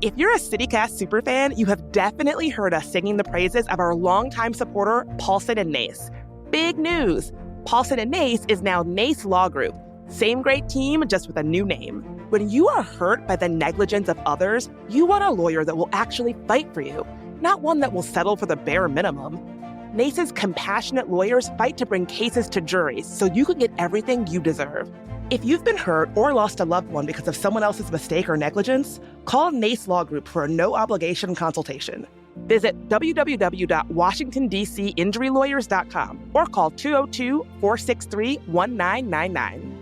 If you're a CityCast superfan, you have definitely heard us singing the praises of our longtime supporter, Paulson and Nace. Big news! Paulson and Nace is now Nace Law Group. Same great team, just with a new name. When you are hurt by the negligence of others, you want a lawyer that will actually fight for you, not one that will settle for the bare minimum. Nace's compassionate lawyers fight to bring cases to juries so you can get everything you deserve. If you've been hurt or lost a loved one because of someone else's mistake or negligence, call Nace Law Group for a no-obligation consultation. Visit www.washingtondcinjurylawyers.com or call 202-463-1999.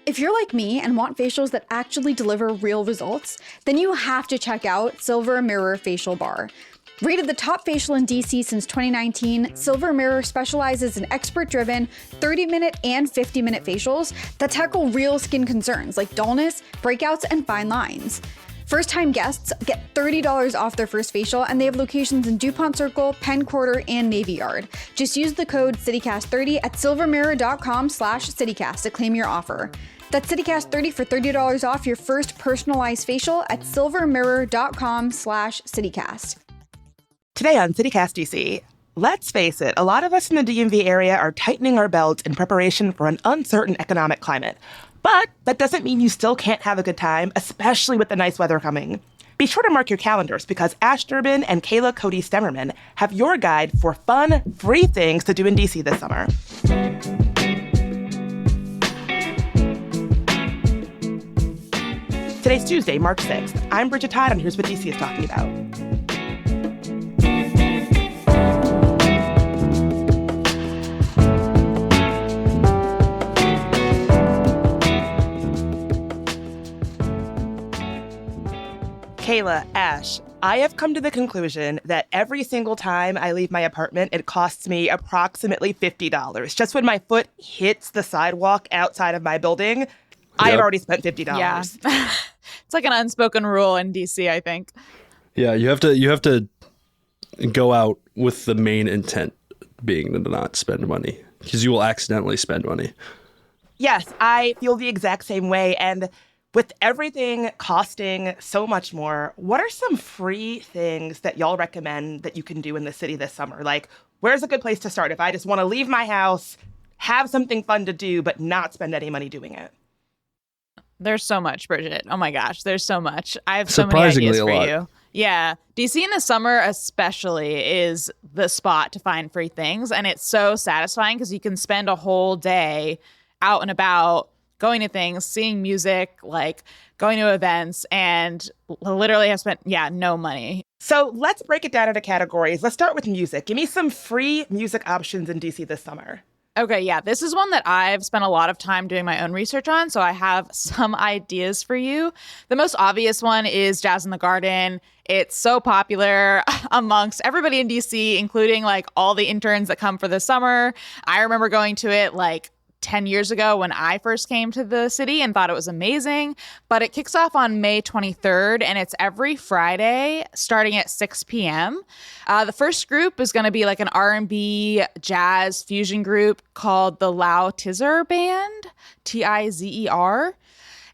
If you're like me and want facials that actually deliver real results, then you have to check out Silver Mirror Facial Bar. Rated the top facial in DC since 2019, Silver Mirror specializes in expert-driven 30-minute and 50-minute facials that tackle real skin concerns like dullness, breakouts, and fine lines. First-time guests get $30 off their first facial, and they have locations in DuPont Circle, Penn Quarter, and Navy Yard. Just use the code CityCast30 at silvermirror.com/CityCast to claim your offer. That's CityCast30 for $30 off your first personalized facial at silvermirror.com/CityCast. Today on CityCast DC, let's face it, a lot of us in the DMV area are tightening our belts in preparation for an uncertain economic climate. But that doesn't mean you still can't have a good time, especially with the nice weather coming. Be sure to mark your calendars because Ash Durbin and Kayla Cody Stemmerman have your guide for fun, free things to do in DC this summer. Today's Tuesday, March 6th. I'm Bridget Todd, and here's what DC is talking about. Kayla, Ash, I have come to the conclusion that every single time I leave my apartment, it costs me approximately $50. Just when my foot hits the sidewalk outside of my building, I have already spent $50. Yeah. It's like an unspoken rule in DC, I think. Yeah, you have to go out with the main intent being to not spend money because you will accidentally spend money. Yes, I feel the exact same way. And with everything costing so much more, what are some free things that y'all recommend that you can do in the city this summer? Like, where's a good place to start if I just want to leave my house, have something fun to do, but not spend any money doing it? There's so much, Bridget. Oh my gosh, there's so much. I have so many ideas for you. Yeah. DC in the summer especially is the spot to find free things. And it's so satisfying because you can spend a whole day out and about, going to things, seeing music, like going to events, and literally have spent, no money. So let's break it down into categories. Let's start with music. Give me some free music options in DC this summer. Okay, yeah, this is one that I've spent a lot of time doing my own research on, so I have some ideas for you. The most obvious one is Jazz in the Garden. It's so popular amongst everybody in DC, including like all the interns that come for the summer. I remember going to it like 10 years ago when I first came to the city and thought it was amazing. But it kicks off on May 23rd, and it's every Friday starting at 6 p.m. The first group is going to be like an R&B jazz fusion group called the Lau Tizer Band, Tizer.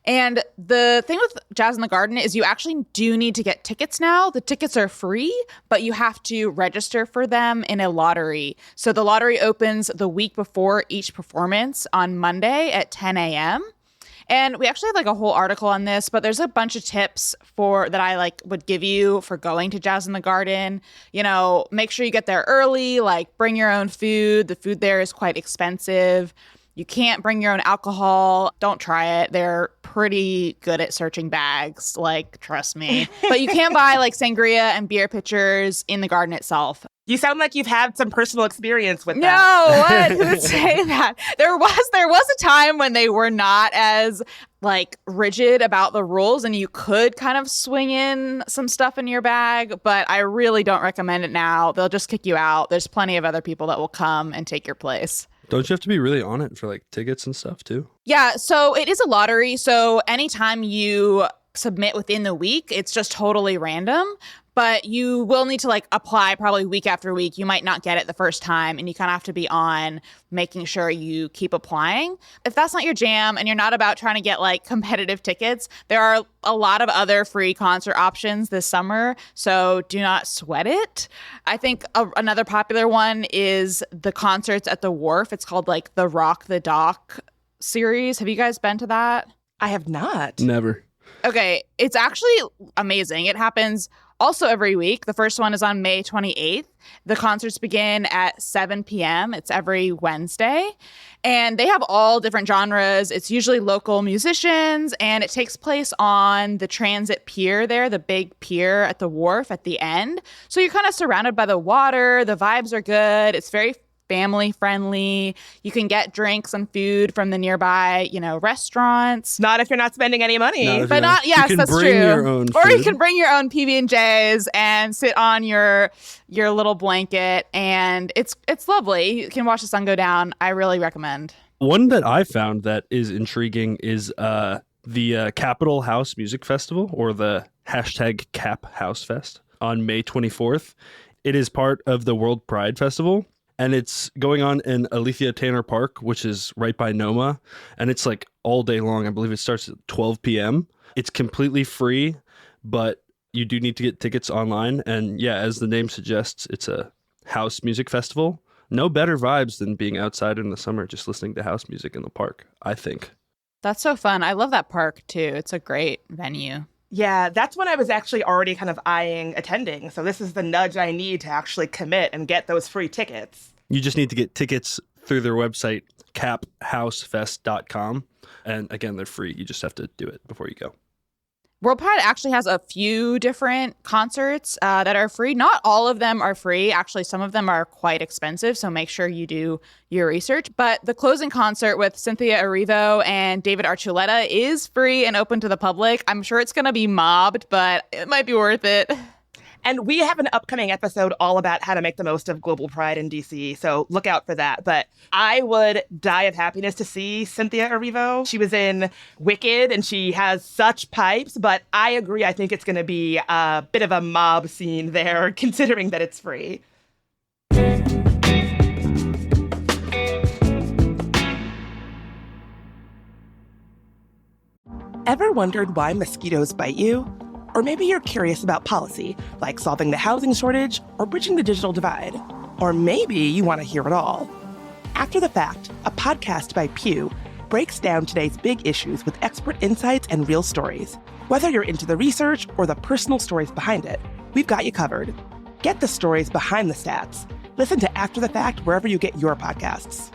And the thing with Jazz in the Garden is you actually do need to get tickets now. The tickets are free, but you have to register for them in a lottery. So the lottery opens the week before each performance on Monday at 10 a.m. And we actually have like a whole article on this, but there's a bunch of tips that I like would give you for going to Jazz in the Garden. You know, make sure you get there early, like bring your own food. The food there is quite expensive. You can't bring your own alcohol. Don't try it. They're pretty good at searching bags, like, trust me. But you can buy like sangria and beer pitchers in the garden itself. You sound like you've had some personal experience with that. No, what? Who would say that? There was a time when they were not as like rigid about the rules and you could kind of swing in some stuff in your bag, but I really don't recommend it now. They'll just kick you out. There's plenty of other people that will come and take your place. Don't you have to be really on it for like tickets and stuff too? Yeah, so it is a lottery. So anytime you submit within the week, it's just totally random. but you will need to like apply probably week after week. You might not get it the first time, and you kind of have to be on making sure you keep applying. If that's not your jam and you're not about trying to get like competitive tickets, there are a lot of other free concert options this summer, so do not sweat it. I think another popular one is the concerts at the Wharf. It's called like the Rock the Dock series. Have you guys been to that? I have not. Never. Okay, it's actually amazing. It happens also every week. The first one is on May 28th. The concerts begin at 7 p.m. It's every Wednesday. And they have all different genres. It's usually local musicians, and it takes place on the transit pier there, the big pier at the Wharf at the end. So you're kind of surrounded by the water. The vibes are good. It's very family friendly. You can get drinks and food from the nearby, restaurants. Not if you're not spending any money. Yes, that's true. Your own or food. you can bring your own PB&Js and sit on your little blanket, and it's lovely. You can watch the sun go down. I really recommend. One that I found that is intriguing is the Capitol House Music Festival, or the hashtag Cap House Fest, on May 24th. It is part of the World Pride Festival. And it's going on in Alethea Tanner Park, which is right by NOMA. And it's like all day long. I believe it starts at 12 p.m. It's completely free, but you do need to get tickets online. And yeah, as the name suggests, it's a house music festival. No better vibes than being outside in the summer, just listening to house music in the park, I think. That's so fun. I love that park too. It's a great venue. Yeah, that's when I was actually already kind of eyeing attending. So this is the nudge I need to actually commit and get those free tickets. You just need to get tickets through their website, caphousefest.com. And again, they're free. You just have to do it before you go. World Pride actually has a few different concerts that are free. Not all of them are free. Actually, some of them are quite expensive, so make sure you do your research. But the closing concert with Cynthia Erivo and David Archuleta is free and open to the public. I'm sure it's going to be mobbed, but it might be worth it. And we have an upcoming episode all about how to make the most of Global Pride in DC, so look out for that. But I would die of happiness to see Cynthia Erivo. She was in Wicked, and she has such pipes, but I agree. I think it's going to be a bit of a mob scene there, considering that it's free. Ever wondered why mosquitoes bite you? Or maybe you're curious about policy, like solving the housing shortage or bridging the digital divide. Or maybe you want to hear it all. After the Fact, a podcast by Pew, breaks down today's big issues with expert insights and real stories. Whether you're into the research or the personal stories behind it, we've got you covered. Get the stories behind the stats. Listen to After the Fact wherever you get your podcasts.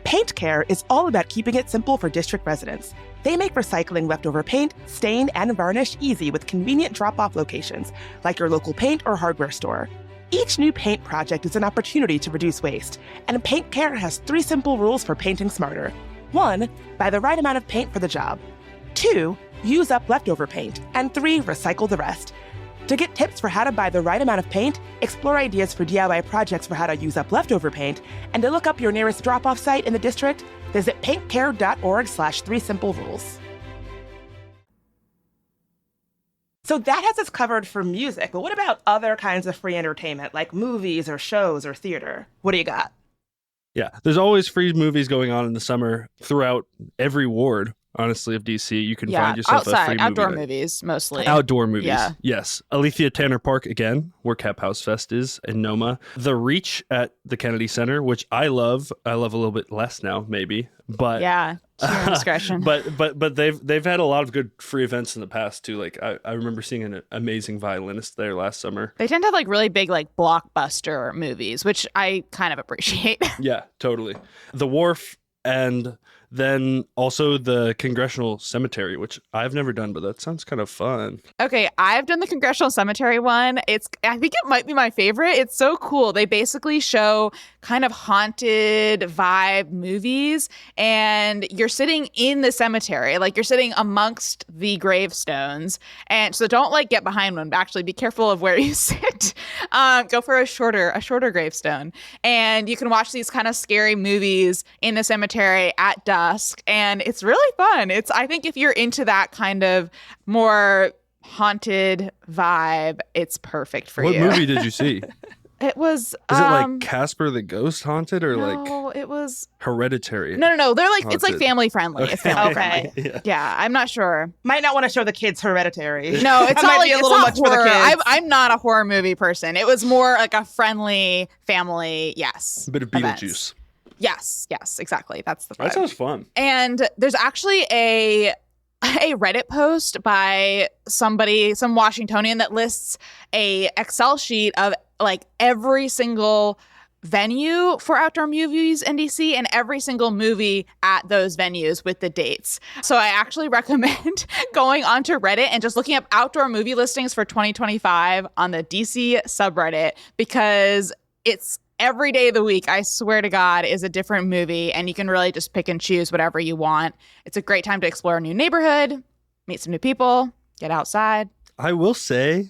Paint Care is all about keeping it simple for district residents. They make recycling leftover paint, stain, and varnish easy with convenient drop-off locations, like your local paint or hardware store. Each new paint project is an opportunity to reduce waste, and Paint Care has 3 simple rules for painting smarter. 1, buy the right amount of paint for the job. 2, use up leftover paint. And 3, recycle the rest. To get tips for how to buy the right amount of paint, explore ideas for DIY projects for how to use up leftover paint, and to look up your nearest drop-off site in the district, visit paintcare.org/3simplerules. So that has us covered for music, but what about other kinds of free entertainment, like movies or shows or theater? What do you got? Yeah, there's always free movies going on in the summer throughout every ward, honestly, of DC. You can find yourself outside, a free outdoor movie movies mostly. Outdoor movies, Yeah. Yes. Alethea Tanner Park, again, where Cap House Fest is, in NOMA. The Reach at the Kennedy Center, which I love. I love a little bit less now, maybe. But Yeah, to your discretion. but they've had a lot of good free events in the past too. Like I remember seeing an amazing violinist there last summer. They tend to have like really big like blockbuster movies, which I kind of appreciate. Yeah, totally. The Wharf, and then also the Congressional Cemetery, which I've never done, but that sounds kind of fun. Okay, I've done the Congressional Cemetery one. I think it might be my favorite. It's so cool. They basically show kind of haunted vibe movies, and you're sitting in the cemetery, like you're sitting amongst the gravestones. And so don't like get behind one, but actually be careful of where you sit. Go for a shorter gravestone. And you can watch these kind of scary movies in the cemetery at dusk, and it's really fun. I think if you're into that kind of more haunted vibe, it's perfect for What you. movie did you see? It was. Is it like Casper the Ghost Haunted or like No, it was. Hereditary? No. They're like it's like Haunted. family friendly. It's family Okay. friendly. Yeah. Yeah, I'm not sure. Might not want to show the kids Hereditary. No, it's That not might like be a it's little not much for the horror. kids. I'm not a horror movie person. It was more like a friendly family. Yes. A bit of events. Beetlejuice. Yes, exactly. That's the vibe. That sounds fun. And there's actually a Reddit post by somebody, some Washingtonian, that lists a Excel sheet of like every single venue for outdoor movies in DC and every single movie at those venues with the dates. So I actually recommend going onto Reddit and just looking up outdoor movie listings for 2025 on the DC subreddit, because it's every day of the week, I swear to God, is a different movie, and you can really just pick and choose whatever you want. It's a great time to explore a new neighborhood, meet some new people, get outside. I will say,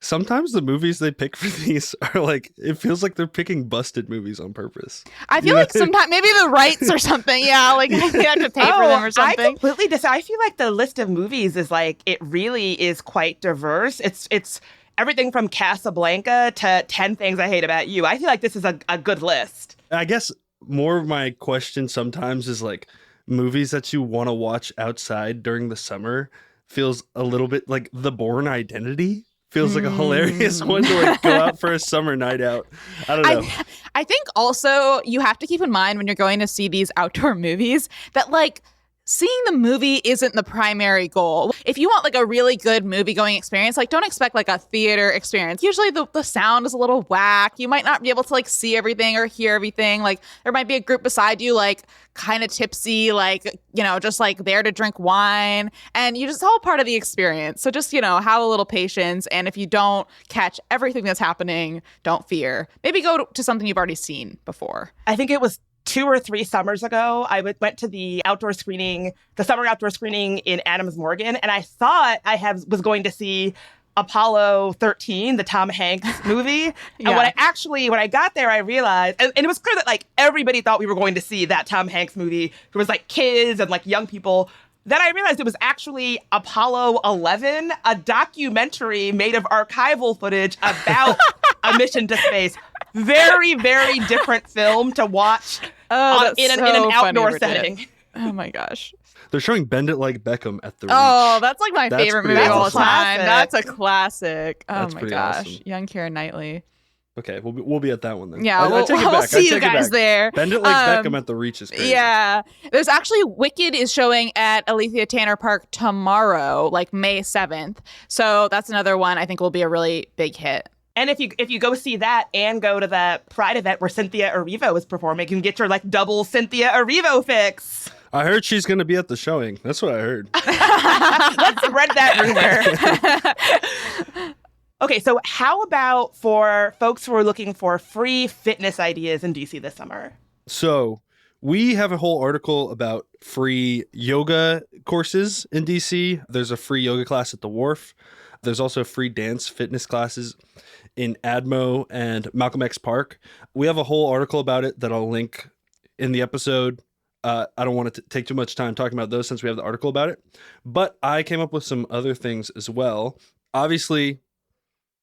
sometimes the movies they pick for these are like, it feels like they're picking busted movies on purpose. I feel like sometimes maybe the rights or something. Yeah, like they have to pay for them or I something. completely I feel like the list of movies is like, it really is quite diverse. It's everything from Casablanca to 10 Things I Hate About You. I feel like this is a good list. I guess more of my question sometimes is like, movies that you want to watch outside during the summer feels a little bit like The Bourne Identity. Feels like a hilarious one to like go out for a summer night out. I don't know. I think also you have to keep in mind when you're going to see these outdoor movies that like seeing the movie isn't the primary goal. If you want like a really good movie going experience, like don't expect like a theater experience. Usually the sound is a little whack. You might not be able to like see everything or hear everything. Like there might be a group beside you like kind of tipsy, like, you know, just like there to drink wine, and you just all part of the experience. So just, you know, have a little patience. And if you don't catch everything that's happening, don't fear. Maybe go to something you've already seen before. I think it was 2 or 3 summers ago, I went to the summer outdoor screening in Adams Morgan, and I thought was going to see Apollo 13, the Tom Hanks movie. Yeah. And when I got there, I realized, and it was clear that like everybody thought we were going to see that Tom Hanks movie. There was like kids and like young people. Then I realized it was actually Apollo 11, a documentary made of archival footage about a mission to space. Very, very different film to watch in an outdoor setting. Oh my gosh. They're showing Bend It Like Beckham at the Oh, that's like my That's favorite pretty movie of all awesome. time. That's a Classic. classic. Oh That's my pretty gosh. awesome. Young Keira Knightley. Okay, we'll be at that one then. Yeah, I we'll take it back. we'll I see you take it guys back. there. Bend It Like Beckham at the Reach is crazy. Yeah. There's actually Wicked is showing at Alethea Tanner Park tomorrow, like May 7th. So that's another one I think will be a really big hit. And if you go see that and go to the Pride event where Cynthia Erivo is performing, you can get your like double Cynthia Erivo fix. I heard she's going to be at the showing. That's what I heard. Let's spread that rumor. Okay, so how about for folks who are looking for free fitness ideas in DC this summer? So we have a whole article about free yoga courses in DC. There's a free yoga class at the Wharf. There's also free dance fitness classes in Admo and Malcolm X Park. We have a whole article about it that I'll link in the episode. I don't want to take too much time talking about those since we have the article about it. But I came up with some other things as well. Obviously,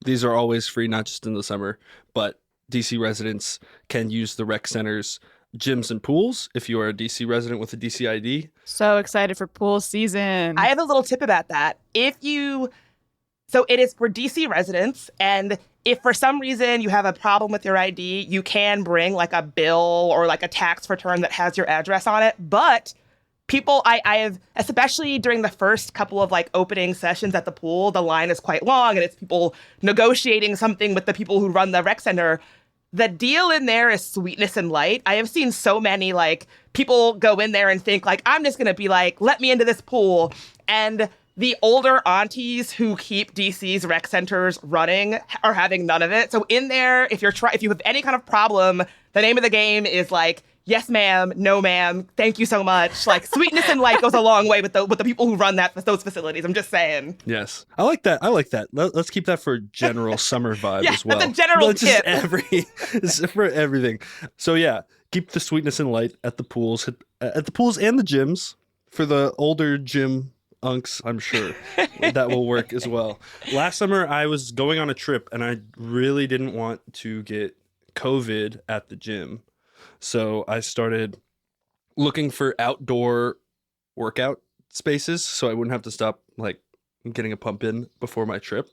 these are always free, not just in the summer, but DC residents can use the rec center's gyms and pools if you are a DC resident with a DC ID. So excited for pool season. I have a little tip about that. So it is for DC residents, and if for some reason you have a problem with your ID, you can bring like a bill or like a tax return that has your address on it. But people, I have, especially during the first couple of like opening sessions at the pool, the line is quite long and it's people negotiating something with the people who run the rec center. The deal in there is sweetness and light. I have seen so many like people go in there and think like, I'm just going to be like, let me into this pool. And the older aunties who keep DC's rec centers running are having none of it. So in there, if you have any kind of problem, the name of the game is like, yes, ma'am, no, ma'am, thank you so much. Like sweetness and light goes a long way with the people who run those facilities. I'm just saying. Yes. I like that. Let's keep that for general summer vibe Yeah, as well. that's a general tip. It's for everything. So yeah, keep the sweetness and light at the pools and the gyms for the older gym unks, I'm sure that will work as well. Last summer, I was going on a trip, and I really didn't want to get COVID at the gym. So I started looking for outdoor workout spaces so I wouldn't have to stop like getting a pump in before my trip.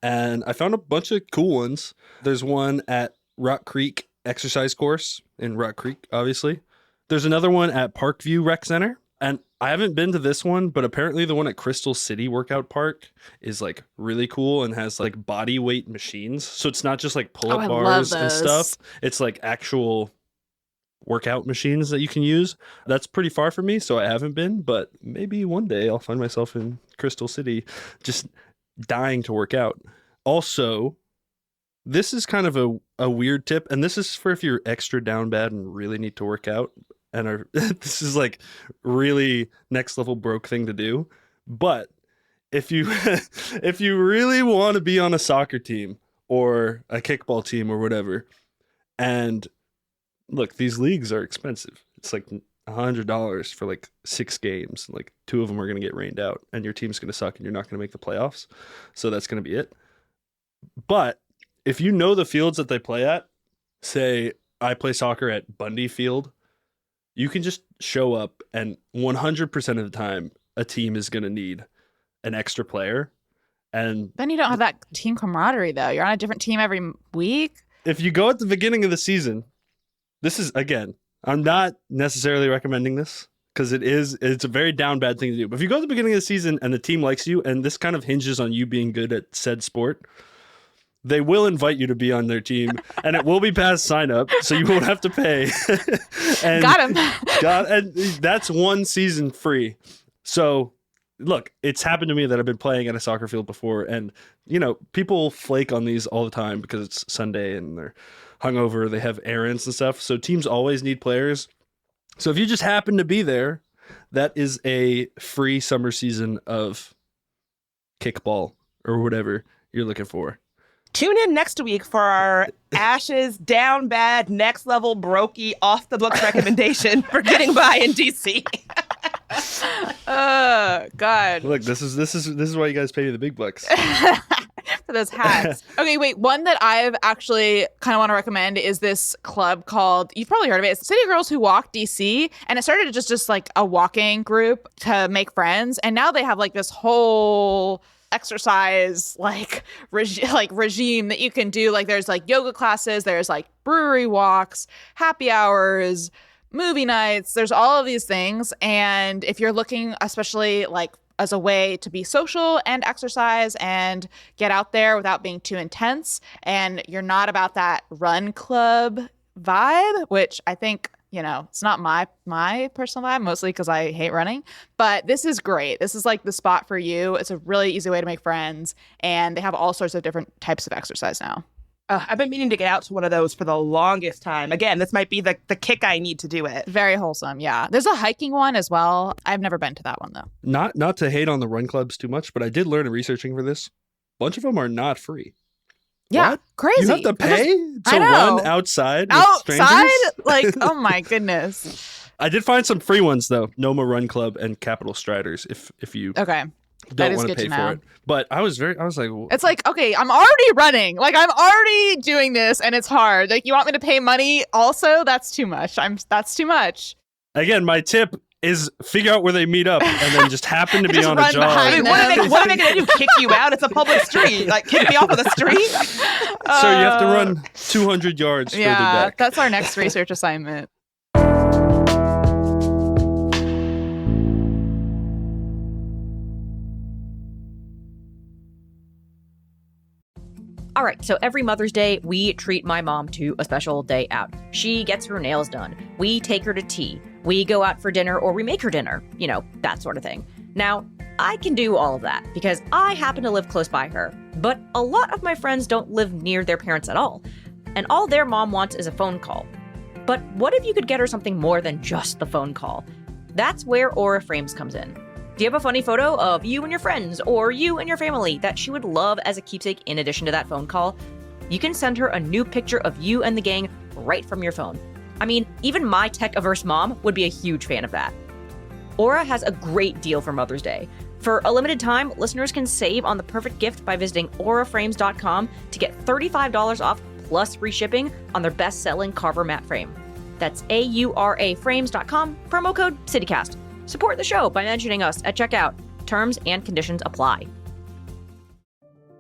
And I found a bunch of cool ones. There's one at Rock Creek Exercise Course in Rock Creek, obviously. There's another one at Parkview Rec Center. And I haven't been to this one, but apparently the one at Crystal City Workout Park is like really cool and has like body weight machines. So it's not just like pull-up I bars love and those. stuff. It's like actual workout machines that you can use. That's pretty far from me, so I haven't been, but maybe one day I'll find myself in Crystal City just dying to work out. Also, this is kind of a weird tip, and this is for if you're extra down bad and really need to work out, and this is like really next level broke thing to do. But if you if you really want to be on a soccer team or a kickball team or whatever, and look, these leagues are expensive. It's like $100 for like 6 games. Like 2 of them are going to get rained out, and your team's going to suck, and you're not going to make the playoffs. So that's going to be it. But if you know the fields that they play at, say I play soccer at Bundy Field, you can just show up, and 100% of the time, a team is going to need an extra player. And Then you don't have that team camaraderie, though. You're on a different team every week. if you go at the beginning of the season, this is, again, I'm not necessarily recommending this because it's a very down bad thing to do. But if you go at the beginning of the season and the team likes you, and this kind of hinges on you being good at said sport, they will invite you to be on their team, and it will be past sign up, so you won't have to pay. And Got him. and that's 1 season free. So look, it's happened to me that I've been playing at a soccer field before, and you know, people flake on these all the time because it's Sunday and they're hungover, they have errands and stuff. So teams always need players. So if you just happen to be there, that is a free summer season of kickball or whatever you're looking for. Tune in next week for our Ashes down bad, next level brokey off the books recommendation for getting by in DC. God. Look, this is why you guys pay me the big bucks. For those hats. Okay, wait. One that I've actually kind of want to recommend is this club called, you've probably heard of it. It's City Girls Who Walk DC. And it started just like a walking group to make friends. And now they have like this whole exercise regime that you can do. Like there's like yoga classes, there's like brewery walks, happy hours, movie nights. There's all of these things. And if you're looking, especially like as a way to be social and exercise and get out there without being too intense, and you're not about that run club vibe, which I think, you know, it's not my personal vibe, mostly because I hate running, but this is great. This is like the spot for you. It's a really easy way to make friends, and they have all sorts of different types of exercise now. I've been meaning to get out to one of those for the longest time. Again, this might be the kick I need to do it. Very wholesome, yeah. There's a hiking one as well. I've never been to that one, though. Not to hate on the run clubs too much, but I did learn in researching for this, a bunch of them are not free. Yeah, What? crazy. You have to pay to I know. run outside with strangers? Like, oh my goodness. I did find some free ones though. Noma Run Club and Capital Striders. If you Okay. That don't is want to good pay to for know. it, but I was like, It's like, okay, I'm already running. Like, I'm already doing this, and it's hard. Like, you want me to pay money also? That's too much. That's too much. again, my tip is figure out where they meet up and then just happen to be Just on a run jog. behind I mean, them. what are they going to do? Kick you out? It's a public street. Like, kick me off of the street? So you have to run 200 yards further Yeah, back. that's our next research assignment. All right, so every Mother's Day, we treat my mom to a special day out. She gets her nails done. We take her to tea. We go out for dinner or we make her dinner. You know, that sort of thing. Now, I can do all of that because I happen to live close by her. But a lot of my friends don't live near their parents at all. And all their mom wants is a phone call. But what if you could get her something more than just the phone call? That's where Aura Frames comes in. Do you have a funny photo of you and your friends or you and your family that she would love as a keepsake in addition to that phone call? You can send her a new picture of you and the gang right from your phone. I mean, even my tech-averse mom would be a huge fan of that. Aura has a great deal for Mother's Day. For a limited time, listeners can save on the perfect gift by visiting auraframes.com to get $35 off plus free shipping on their best-selling Carver mat frame. That's auraframes.com, promo code CityCast. Support the show by mentioning us at checkout. Terms and conditions apply.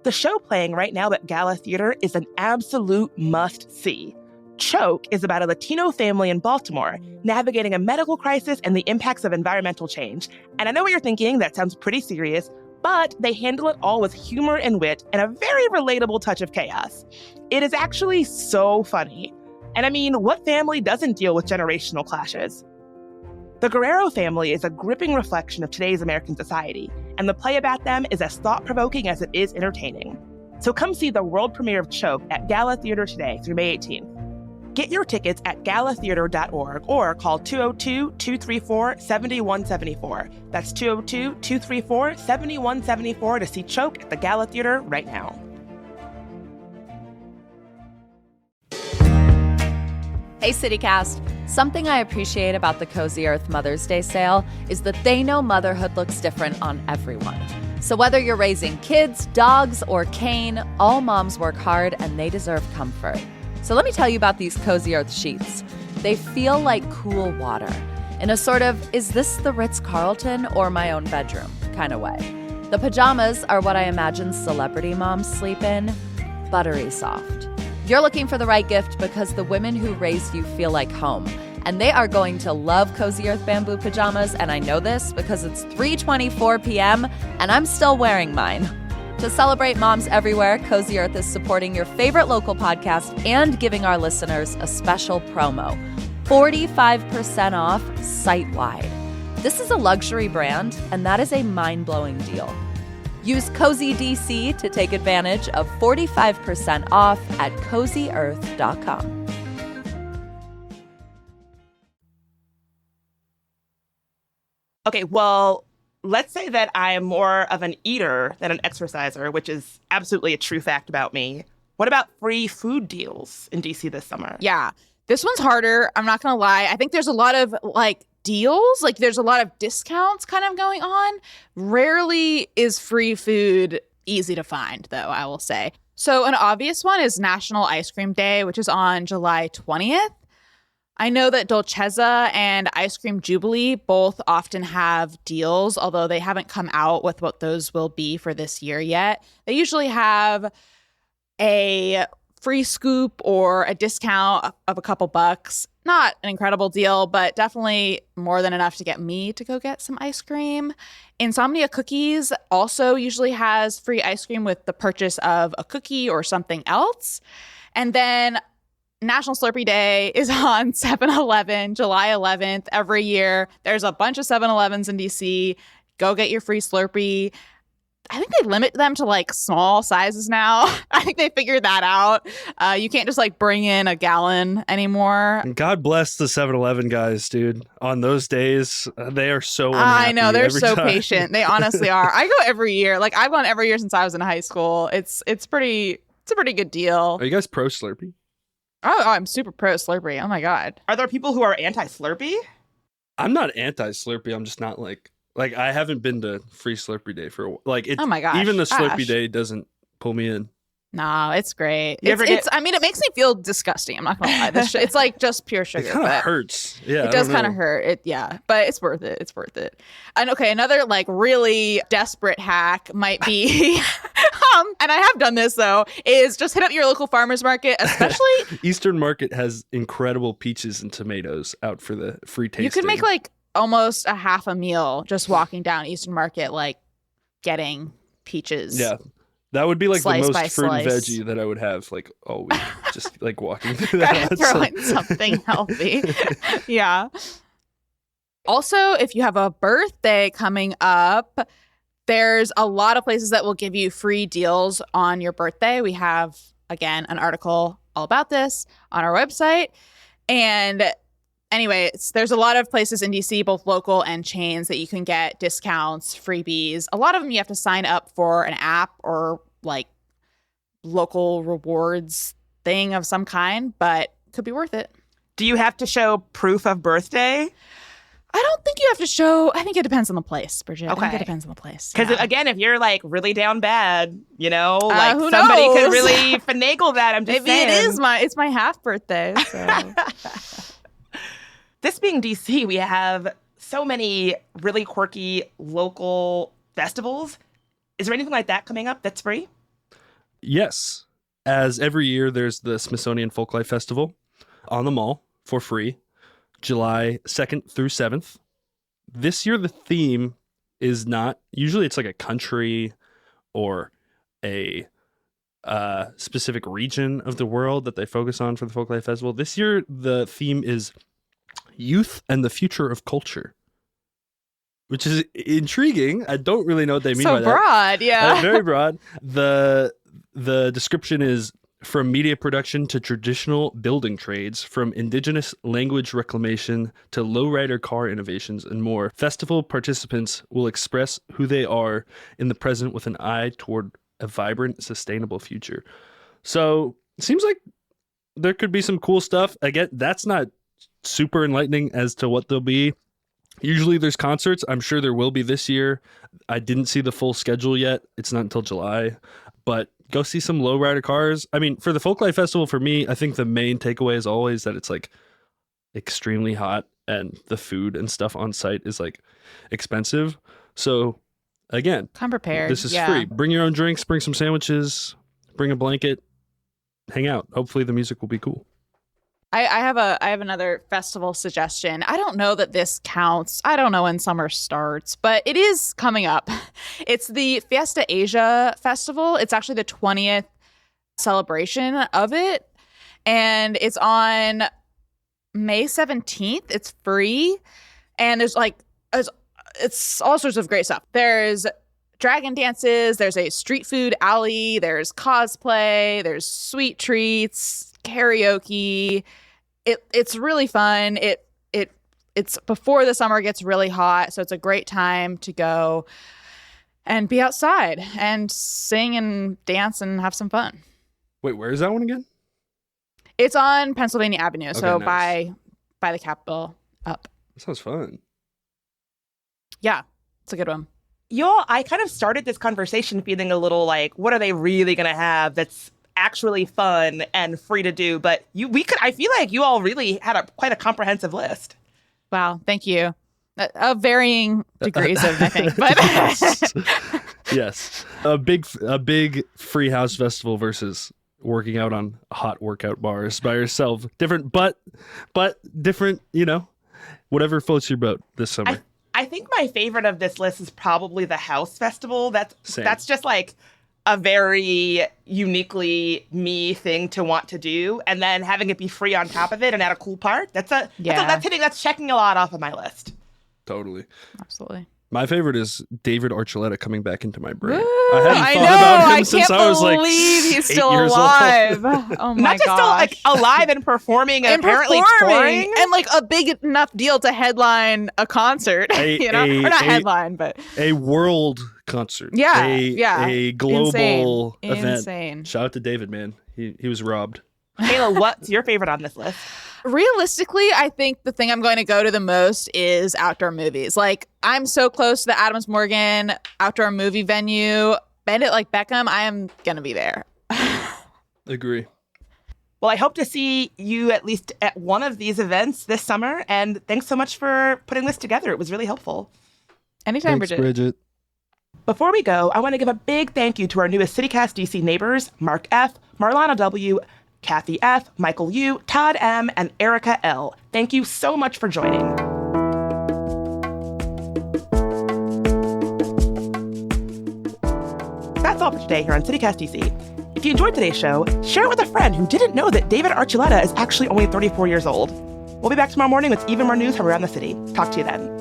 The show playing right now at Gala Theater is an absolute must-see. Choke is about a Latino family in Baltimore navigating a medical crisis and the impacts of environmental change. And I know what you're thinking, that sounds pretty serious, but they handle it all with humor and wit and a very relatable touch of chaos. It is actually so funny. And I mean, what family doesn't deal with generational clashes? The Guerrero family is a gripping reflection of today's American society, and the play about them is as thought-provoking as it is entertaining. So come see the world premiere of Choke at Gala Theater today through May 18th. Get your tickets at galatheater.org or call 202-234-7174. That's 202-234-7174 to see Choke at the Gala Theater right now. Hey CityCast! Something I appreciate about the Cozy Earth Mother's Day sale is that they know motherhood looks different on everyone. So whether you're raising kids, dogs, or Kane, all moms work hard and they deserve comfort. So let me tell you about these Cozy Earth sheets. They feel like cool water, in a sort of, is this the Ritz-Carlton or my own bedroom kind of way. The pajamas are what I imagine celebrity moms sleep in, buttery soft. You're looking for the right gift because the women who raised you feel like home, and they are going to love Cozy Earth bamboo pajamas, and I know this because it's 3:24 p.m. and I'm still wearing mine. To celebrate moms everywhere, Cozy Earth is supporting your favorite local podcast and giving our listeners a special promo. 45% off site-wide. This is a luxury brand, and that is a mind-blowing deal. Use Cozy DC to take advantage of 45% off at CozyEarth.com. Okay, well, let's say that I am more of an eater than an exerciser, which is absolutely a true fact about me. What about free food deals in DC this summer? Yeah, this one's harder. I'm not going to lie. I think there's a lot of deals. There's a lot of discounts kind of going on. Rarely is free food easy to find, though, I will say. So an obvious one is National Ice Cream Day, which is on July 20th. I know that Dolcezza and Ice Cream Jubilee both often have deals, although they haven't come out with what those will be for this year yet. They usually have a free scoop or a discount of a couple bucks. Not an incredible deal, but definitely more than enough to get me to go get some ice cream. Insomnia Cookies also usually has free ice cream with the purchase of a cookie or something else. And then National Slurpee Day is on 7-Eleven, July 11th every year. There's a bunch of 7-Elevens in DC. Go get your free Slurpee. I think they limit them to small sizes now. I think they figured that out. You can't just bring in a gallon anymore. And God bless the 7-Eleven guys, dude. On those days, they are so I know, they're so time. patient. They honestly are. I go every year. I've gone every year since I was in high school. It's a pretty good deal. Are you guys pro Slurpee? Oh, I'm super pro Slurpee. Oh my God. Are there people who are anti-Slurpee? I'm not anti-Slurpee. I'm just not I haven't been to free Slurpee Day for a while. Oh my gosh. Even the Slurpee Gosh. Day doesn't pull me in. No, it's great. You ever It makes me feel disgusting. I'm not gonna lie. This it's just pure sugar. It kind of but hurts. Yeah, it does kind of hurt. But it's worth it. It's worth it. And okay, another really desperate hack might be, and I have done this though, is just hit up your local farmer's market, especially. Eastern Market has incredible peaches and tomatoes out for the free tasting. You could make almost a half a meal just walking down Eastern Market, getting peaches. Yeah. That would be the Slice by most fruit and slice. veggie that I would have all week. Just walking through that. Gotta throw in something healthy. Yeah. Also, if you have a birthday coming up, there's a lot of places that will give you free deals on your birthday. We have, again, an article all about this on our website. And anyway, there's a lot of places in DC, both local and chains, that you can get discounts, freebies. A lot of them you have to sign up for an app or local rewards thing of some kind, but could be worth it. Do you have to show proof of birthday? I don't think you have to show. I think it depends on the place, Bridget. I think Okay. it depends on the place. Because Yeah. again, if you're like really down bad, you know, who somebody could knows? really finagle that. I'm just Maybe it saying. is it's my half birthday. So. This being DC, we have so many really quirky local festivals. Is there anything like that coming up that's free? Yes. As every year, there's the Smithsonian Folklife Festival on the mall for free, July 2nd through 7th. This year, the theme is not, usually it's like a country or a specific region of the world that they focus on for the Folklife Festival. This year, the theme is youth and the future of culture, which is intriguing. I don't really know what they mean by So that. broad, yeah. Very broad. The description is from media production to traditional building trades, from indigenous language reclamation to lowrider car innovations and more. Festival participants will express who they are in the present with an eye toward a vibrant, sustainable future. So it seems like there could be some cool stuff. Again, that's not super enlightening as to what they'll be. Usually there's concerts. I'm sure there will be this year. I didn't see the full schedule yet. It's not until July. But go see some lowrider cars. I mean, for the Folklife Festival, for me, I think the main takeaway is always that it's like extremely hot and the food and stuff on site is like expensive. So again, Come prepared. this is yeah. free. Bring your own drinks, bring some sandwiches, bring a blanket, hang out. Hopefully the music will be cool. I have another festival suggestion. I don't know that this counts. I don't know when summer starts, but it is coming up. It's the Fiesta Asia Festival. It's actually the 20th celebration of it, and it's on May 17th. It's free, and it's all sorts of great stuff. There's dragon dances, there's a street food alley, there's cosplay, there's sweet treats, karaoke. It's really fun. It's before the summer gets really hot, so it's a great time to go and be outside and sing and dance and have some fun. Wait, where is that one again? It's on Pennsylvania Avenue, so Okay, nice. by the Capitol up. That sounds fun. Yeah, it's a good one. Y'all, I kind of started this conversation feeling a little like, what are they really going to have that's actually fun and free to do? But I feel like you all really had quite a comprehensive list. Wow, thank you. Of varying degrees of, I think, but Yes. A big free house festival versus working out on hot workout bars by yourself. Different, but different, whatever floats your boat this summer. I think my favorite of this list is probably the House Festival. Same. That's just like a very uniquely me thing to want to do, and then having it be free on top of it and at a cool part. That's checking a lot off of my list. Totally. absolutely. My favorite is David Archuleta coming back into my brain. Woo! I hadn't I thought know. about him I since can't I was like believe he's 8 still years alive. old. Oh my Not just still gosh. like alive and performing and apparently touring. and like a big enough deal to headline a concert, or not headline, but A world concert. Yeah, A global Insane. event. Insane. Shout out to David, man. He was robbed. Kayla, what's your favorite on this list? Realistically, I think the thing I'm going to go to the most is outdoor movies. Like, I'm so close to the Adams Morgan outdoor movie venue. Bend it like Beckham, I am going to be there. Agree. Well, I hope to see you at least at one of these events this summer. And thanks so much for putting this together. It was really helpful. Anytime, Thanks, Bridget. Bridget. Before we go, I want to give a big thank you to our newest CityCast DC neighbors, Mark F., Marlana W., Kathy F., Michael U., Todd M., and Erica L. Thank you so much for joining. That's all for today here on CityCast DC. If you enjoyed today's show, share it with a friend who didn't know that David Archuleta is actually only 34 years old. We'll be back tomorrow morning with even more news from around the city. Talk to you then.